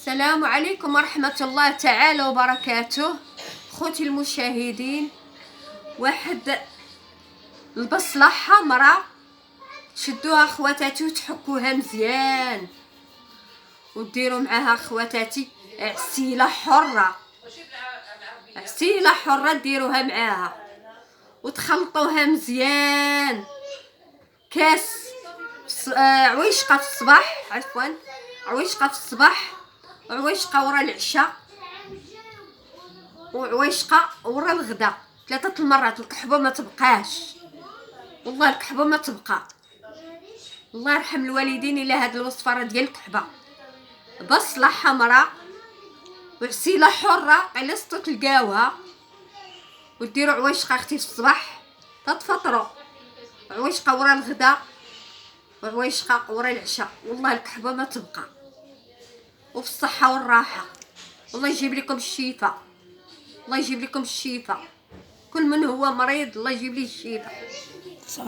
السلام عليكم ورحمة الله تعالى وبركاته. خوتي المشاهدين، واحد البصلة حمراء تشدوها خواتاتي وتحكوها مزيان وديروا معاها خواتاتي عسيلة حرة، عسيلة حرة ديروها معاها وتخلطوها مزيان. كاس عويشقة في الصباح، عفوا عويشقة في الصباح، وعويشقة ورا العشاء، وعويشقة ورا الغدا. 3 المرات. الكحبة ما تبقاش، والله الكحبة ما تبقى. الله يرحم الوالدين الى هاد الوصفه راه ديال الكحبه. بصله حمراء وعسيله حره قلصتو تلقاوها، وديروا عويشقه اختي في الصباح تتفطروا، عويشقه ورا الغدا، وعويشقه ورا العشاء. والله الكحبه ما تبقى، وفي الصحه والراحه. الله يجيب لكم الشفاء، الله يجيب لكم الشفاء. كل من هو مريض الله يجيب ليه الشفاء.